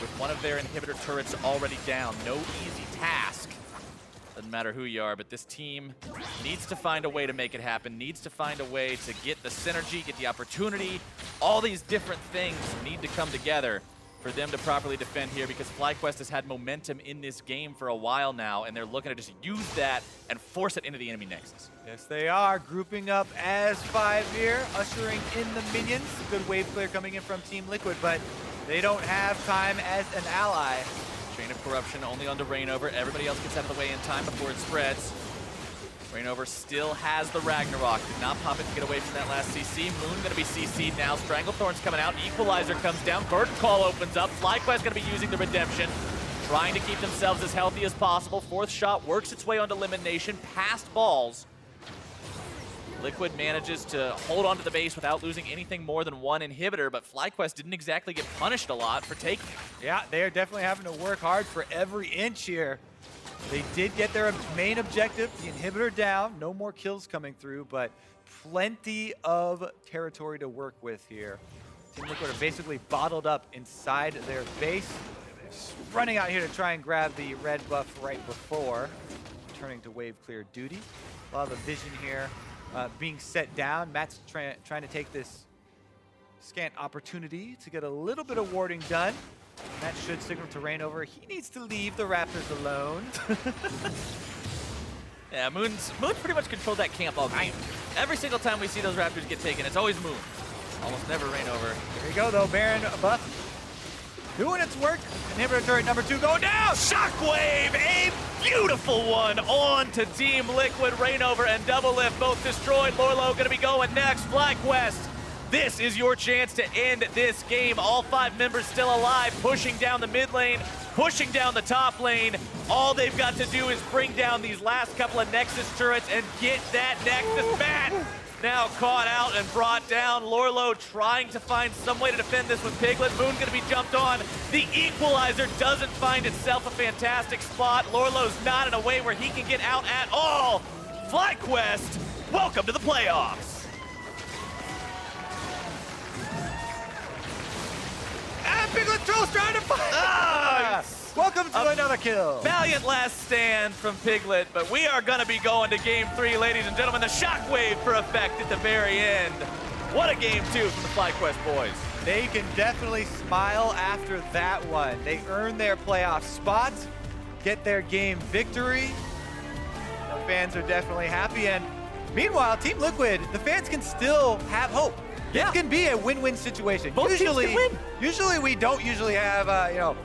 [SPEAKER 1] with one of their inhibitor turrets already down. No easy task. Doesn't matter who you are, but this team needs to find a way to make it happen, needs to find a way to get the synergy, get the opportunity. All these different things need to come together for them to properly defend here, because FlyQuest has had momentum in this game for a while now, and they're looking to just use that and force it into the enemy nexus.
[SPEAKER 2] Yes, they are. Grouping up as 5 here, ushering in the minions. Good wave clear coming in from Team Liquid, but they don't have time as an ally.
[SPEAKER 1] Chain of Corruption only onto ReignOver. Everybody else gets out of the way in time before it spreads. ReignOver still has the Ragnarok. Did not pop it to get away from that last CC. Moon going to be CC'd now. Stranglethorn's coming out. Equalizer comes down. Burden Call opens up. FlyQuest going to be using the Redemption. Trying to keep themselves as healthy as possible. 4th shot works its way onto Lemonnation. Past balls. Liquid manages to hold onto the base without losing anything more than one inhibitor, but FlyQuest didn't exactly get punished a lot for taking it.
[SPEAKER 2] Yeah, they are definitely having to work hard for every inch here. They did get their main objective, the inhibitor down. No more kills coming through, but plenty of territory to work with here. Team Liquid are basically bottled up inside their base. Just running out here to try and grab the red buff right before turning to wave clear duty. A lot of the vision here being set down. Matt's trying to take this scant opportunity to get a little bit of warding done. And that should signal to ReignOver. He needs to leave the Raptors alone.
[SPEAKER 1] Yeah, Moon pretty much controlled that camp all game. Every single time we see those Raptors get taken, it's always Moon. Almost never ReignOver.
[SPEAKER 2] There you go, though. Baron buff doing its work. Inhibitor turret number 2 going down.
[SPEAKER 1] Shockwave, a beautiful one on to Team Liquid. ReignOver and DoubleLift both destroyed. Lourlo going to be going next. FlyQuest, this is your chance to end this game. All 5 members still alive, pushing down the mid lane, pushing down the top lane. All they've got to do is bring down these last couple of Nexus turrets and get that Nexus back. Now caught out and brought down. Lourlo trying to find some way to defend this with Piglet. Moon going to be jumped on. The equalizer doesn't find itself a fantastic spot. Lourlo's not in a way where he can get out at all. FlyQuest, welcome to the playoffs.
[SPEAKER 2] And Piglet Troll's trying to fight. Welcome to another kill.
[SPEAKER 1] Valiant last stand from Piglet, but we are going to be going to game 3, ladies and gentlemen. The shockwave for effect at the very end. What a game 2 from the FlyQuest boys.
[SPEAKER 2] They can definitely smile after that one. They earn their playoff spot, get their game victory. The fans are definitely happy. And meanwhile, Team Liquid, the fans can still have hope.
[SPEAKER 1] Yeah.
[SPEAKER 2] This can be a win-win situation.
[SPEAKER 1] Both teams can win.
[SPEAKER 2] Usually we don't have,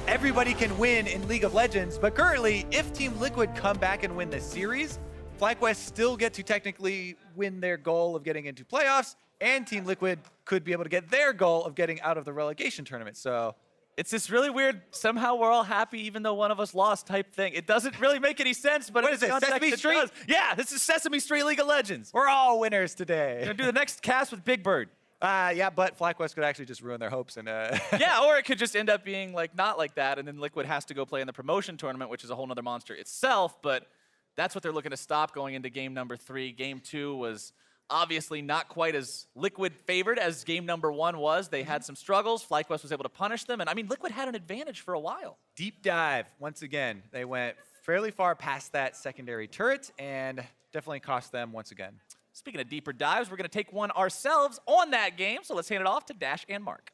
[SPEAKER 2] everybody can win in League of Legends, but currently, if Team Liquid come back and win this series, FlyQuest still get to technically win their goal of getting into playoffs, and Team Liquid could be able to get their goal of getting out of the relegation tournament. So
[SPEAKER 1] it's this really weird, somehow we're all happy even though one of us lost type thing. It doesn't really make any sense, but
[SPEAKER 2] what is it, Sesame Street?
[SPEAKER 1] Does. Yeah, this is Sesame Street League of Legends.
[SPEAKER 2] We're all winners today.
[SPEAKER 1] We're gonna do the next cast with Big Bird.
[SPEAKER 2] Yeah, but FlyQuest could actually just ruin their hopes and
[SPEAKER 1] Yeah, or it could just end up being like not like that, and then Liquid has to go play in the promotion tournament, which is a whole nother monster itself, but that's what they're looking to stop going into game number 3. Game 2 was obviously not quite as Liquid favored as game number 1 was. They had some struggles. FlyQuest was able to punish them, and I mean, Liquid had an advantage for a while.
[SPEAKER 2] Deep dive, once again. They went fairly far past that secondary turret and definitely cost them once again.
[SPEAKER 1] Speaking of deeper dives, we're going to take one ourselves on that game, so let's hand it off to Dash and Mark.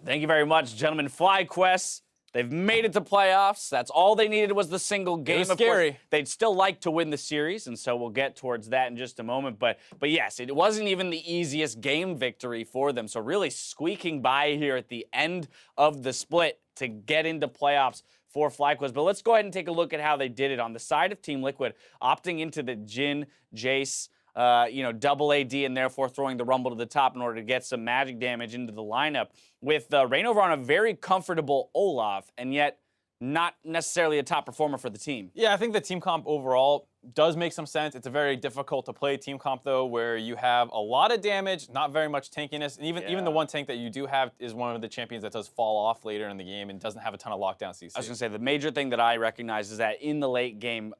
[SPEAKER 3] Thank you very much, gentlemen. FlyQuest, they've made it to playoffs. That's all they needed was the single game.
[SPEAKER 4] It was
[SPEAKER 3] of course,
[SPEAKER 4] scary.
[SPEAKER 3] they'd still like to win the series, and so we'll get towards that in just a moment. But yes, it wasn't even the easiest game victory for them. So really squeaking by here at the end of the split to get into playoffs for FlyQuest. But let's go ahead and take a look at how they did it. On the side of Team Liquid, opting into the Jhin, Jayce, double AD, and therefore throwing the Rumble to the top in order to get some magic damage into the lineup, with ReignOver on a very comfortable Olaf, and yet not necessarily a top performer for the team.
[SPEAKER 4] Yeah, I think the team comp overall does make some sense. It's a very difficult to play team comp, though, where you have a lot of damage, not very much tankiness. And even the one tank that you do have is one of the champions that does fall off later in the game and doesn't have a ton of lockdown CC.
[SPEAKER 3] I was going to say, the major thing that I recognize is that in the late game,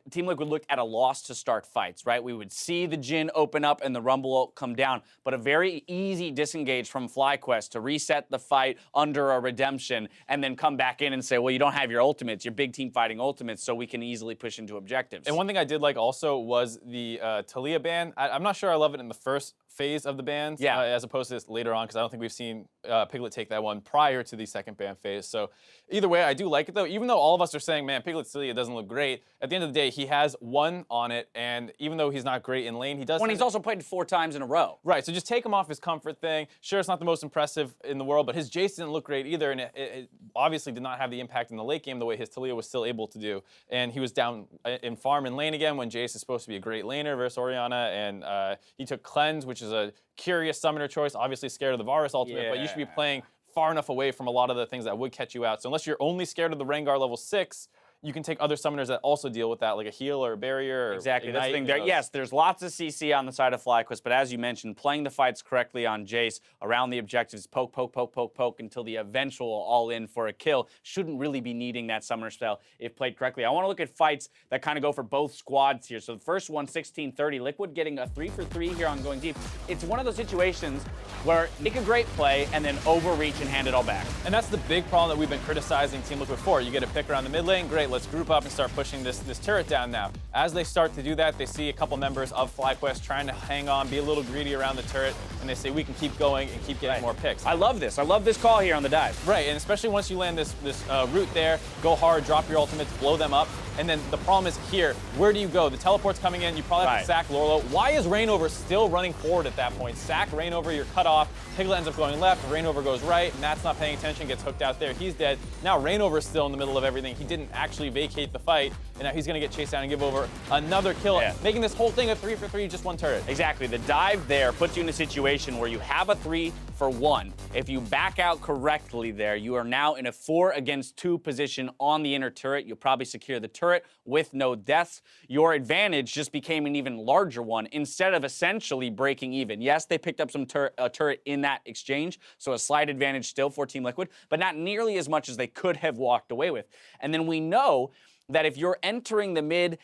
[SPEAKER 3] Team Liquid looked at a loss to start fights, right? We would see the Jhin open up and the Rumble come down, but a very easy disengage from FlyQuest to reset the fight under a redemption and then come back in and say, well, you don't have your ultimates, your big team fighting ultimates, so we can easily push into objectives.
[SPEAKER 4] And one thing I did like also was the Taliyah ban. I'm not sure I love it in the first phase of the bans, as opposed to this later on, because I don't think we've seen Piglet take that one prior to the second ban phase. So either way, I do like it, though. Even though all of us are saying, man, Piglet Taliyah doesn't look great, at the end of the day, he has one on it, and even though he's not great in lane, he does...
[SPEAKER 3] When he's also played 4 times in a row.
[SPEAKER 4] Right, so just take him off his comfort thing. Sure, it's not the most impressive in the world, but his Jayce didn't look great either, and it obviously did not have the impact in the late game the way his Taliyah was still able to do. And he was down in farm and lane again when Jayce is supposed to be a great laner versus Orianna, and he took Cleanse, which is a curious summoner choice, obviously scared of the Varus ultimate, but you should be playing far enough away from a lot of the things that would catch you out. So unless you're only scared of the Rengar level 6, you can take other summoners that also deal with that, like a heal or a barrier. Or
[SPEAKER 3] exactly. That's the thing.
[SPEAKER 4] Ignite,
[SPEAKER 3] Yes, there's lots of CC on the side of FlyQuest, but as you mentioned, playing the fights correctly on Jayce around the objectives, poke, poke, poke, poke, poke until the eventual all-in for a kill shouldn't really be needing that summoner spell if played correctly. I want to look at fights that kind of go for both squads here. So the first one, 16-30, Liquid getting a 3-for-3 here on Going Deep. It's one of those situations where make a great play and then overreach and hand it all back.
[SPEAKER 4] And that's the big problem that we've been criticizing Team Liquid for. You get a pick around the mid lane, great, let's group up and start pushing this turret down now. As they start to do that, they see a couple members of FlyQuest trying to hang on, be a little greedy around the turret, and they say we can keep going and keep getting more picks.
[SPEAKER 3] I love this. I love this call here on the dive.
[SPEAKER 4] Right, and especially once you land this route there, go hard, drop your ultimates, blow them up. And then the problem is here, where do you go? The teleport's coming in, you probably have to sack Lourlo. Why is ReignOver still running forward at that point? Sack ReignOver, you're cut off. Piglet ends up going left, ReignOver goes right, Matt's not paying attention, gets hooked out there, he's dead. Now ReignOver's still in the middle of everything. He didn't actually vacate the fight, and now he's gonna get chased down and give over another kill, making this whole thing a 3-for-3, just one turret.
[SPEAKER 3] Exactly, the dive there puts you in a situation where you have a 3-for-1. If you back out correctly there, you are now in a 4-against-2 position on the inner turret. You'll probably secure the turret with no deaths. Your advantage just became an even larger one instead of essentially breaking even. Yes, they picked up some turret in that exchange, so a slight advantage still for Team Liquid, but not nearly as much as they could have walked away with. And then we know that if you're entering the mid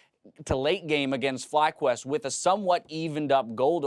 [SPEAKER 3] to late game against FlyQuest with a somewhat evened up gold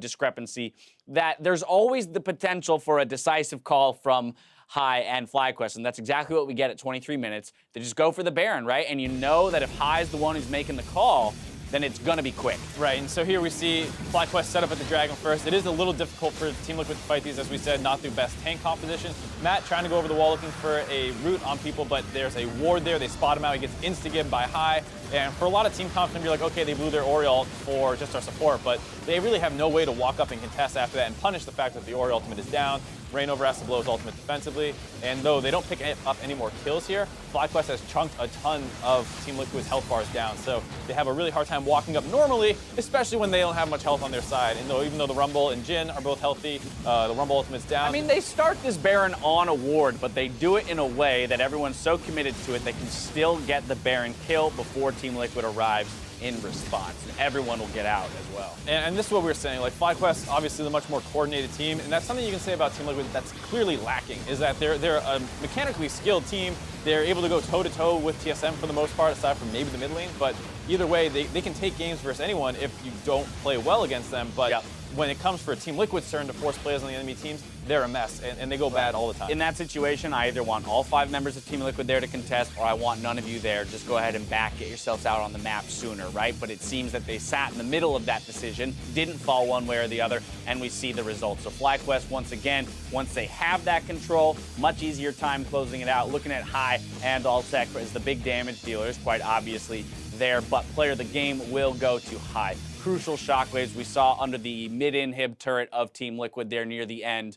[SPEAKER 3] discrepancy, that there's always the potential for a decisive call from High and FlyQuest, and that's exactly what we get at 23 minutes. They just go for the Baron, right? And you know that if High is the one who's making the call, then it's gonna be quick.
[SPEAKER 4] Right, and so here we see FlyQuest set up at the Dragon first. It is a little difficult for Team Liquid to fight these, as we said, not through best tank composition. Matt trying to go over the wall looking for a root on people, but there's a ward there. They spot him out, he gets insta-gibbed by High. And for a lot of team comps, you're like, okay, they blew their Ori ult for just our support, but they really have no way to walk up and contest after that and punish the fact that the Ori ultimate is down. ReignOver has to blow his ultimate defensively, and though they don't pick up any more kills here, FlyQuest has chunked a ton of Team Liquid's health bars down, so they have a really hard time walking up normally, especially when they don't have much health on their side. And even though the Rumble and Jhin are both healthy, the Rumble ultimate's down.
[SPEAKER 3] I mean, they start this Baron on a ward, but they do it in a way that everyone's so committed to it they can still get the Baron kill before Team Liquid arrives in response, and everyone will get out as well.
[SPEAKER 4] And this is what we were saying, like FlyQuest, obviously the much more coordinated team, and that's something you can say about Team Liquid that's clearly lacking, is that they're a mechanically skilled team. They're able to go toe-to-toe with TSM for the most part, aside from maybe the mid lane, but either way, they can take games versus anyone if you don't play well against them, but when it comes for Team Liquid's turn to force plays on the enemy teams, they're a mess, and they go bad all the time.
[SPEAKER 3] In that situation, I either want all 5 members of Team Liquid there to contest, or I want none of you there. Just go ahead and get yourselves out on the map sooner, right? But it seems that they sat in the middle of that decision, didn't fall one way or the other, and we see the results. So FlyQuest, once again, once they have that control, much easier time closing it out. Looking at High and Altec as the big damage dealers, quite obviously there, but player of the game will go to High. Crucial shockwaves we saw under the mid-inhib turret of Team Liquid there near the end,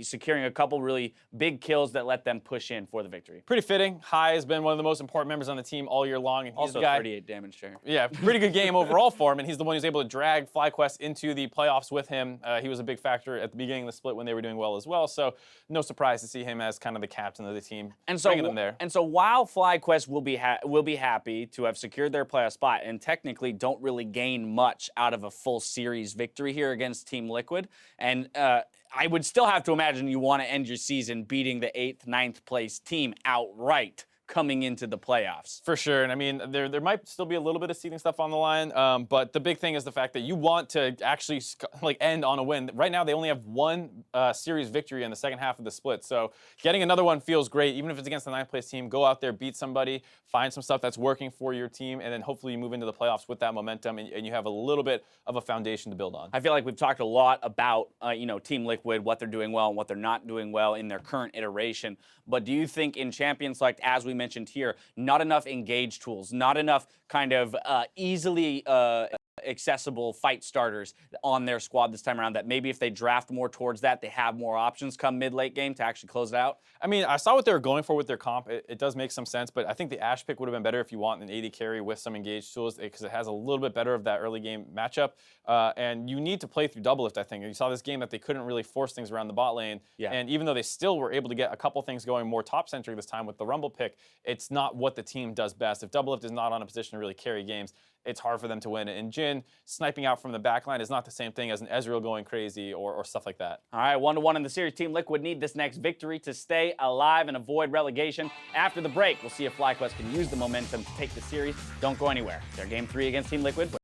[SPEAKER 3] securing a couple really big kills that let them push in for the victory.
[SPEAKER 4] Pretty fitting. High has been one of the most important members on the team all year long. And he's
[SPEAKER 3] also
[SPEAKER 4] the guy,
[SPEAKER 3] 38 damage share.
[SPEAKER 4] Yeah, pretty good game overall for him, and he's the one who's able to drag FlyQuest into the playoffs with him. He was a big factor at the beginning of the split when they were doing well as well, so no surprise to see him as kind of the captain of the team,
[SPEAKER 3] and so,
[SPEAKER 4] bringing them there.
[SPEAKER 3] And so while FlyQuest will be happy to have secured their playoff spot and technically don't really gain much out of a full series victory here against Team Liquid, and I would still have to imagine you want to end your season beating the 8th, 9th place team outright coming into the playoffs.
[SPEAKER 4] For sure, and I mean, there might still be a little bit of seeding stuff on the line, but the big thing is the fact that you want to actually end on a win. Right now, they only have 1 series victory in the second half of the split, so getting another one feels great, even if it's against the 9th place team. Go out there, beat somebody, find some stuff that's working for your team, and then hopefully you move into the playoffs with that momentum, and you have a little bit of a foundation to build on.
[SPEAKER 3] I feel like we've talked a lot about Team Liquid, what they're doing well and what they're not doing well in their current iteration, but do you think in Champions Select, as we mentioned here, not enough engage tools, not enough kind of easily accessible fight starters on their squad this time around, that maybe if they draft more towards that, they have more options come mid-late game to actually close it out?
[SPEAKER 4] I mean, I saw what they were going for with their comp. It does make some sense, but I think the Ashe pick would have been better if you want an AD carry with some engaged tools, because it has a little bit better of that early game matchup. And you need to play through DoubleLift, I think. You saw this game that they couldn't really force things around the bot lane.
[SPEAKER 3] Yeah.
[SPEAKER 4] And even though they still were able to get a couple things going more top-centric this time with the Rumble pick, it's not what the team does best. If DoubleLift is not on a position to really carry games, it's hard for them to win. And Jhin sniping out from the backline is not the same thing as an Ezreal going crazy or stuff like that.
[SPEAKER 3] All right, 1-1 in the series. Team Liquid need this next victory to stay alive and avoid relegation. After the break, we'll see if FlyQuest can use the momentum to take the series. Don't go anywhere. Their Game 3 against Team Liquid.